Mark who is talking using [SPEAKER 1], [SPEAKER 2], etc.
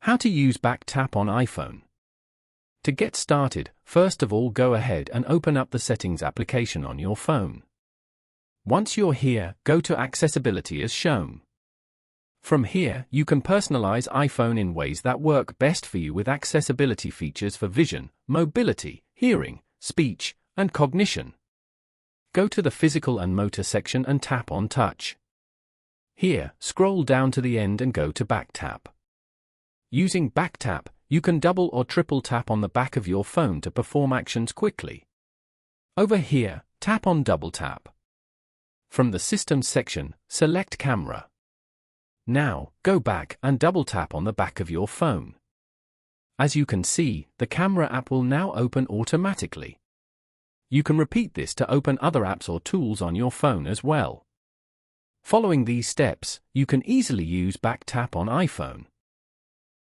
[SPEAKER 1] How to use back tap on iPhone. To get started, first of all go ahead and open up the Settings application on your phone. Once you're here, go to Accessibility as shown. From here, you can personalize iPhone in ways that work best for you with accessibility features for vision, mobility, hearing, speech, and cognition. Go to the Physical and Motor section and tap on Touch. Here, scroll down to the end and go to Back Tap. Using Back Tap, you can double or triple tap on the back of your phone to perform actions quickly. Over here, tap on Double Tap. From the Systems section, select Camera. Now, go back and double tap on the back of your phone. As you can see, the Camera app will now open automatically. You can repeat this to open other apps or tools on your phone as well. Following these steps, you can easily use Back Tap on iPhone.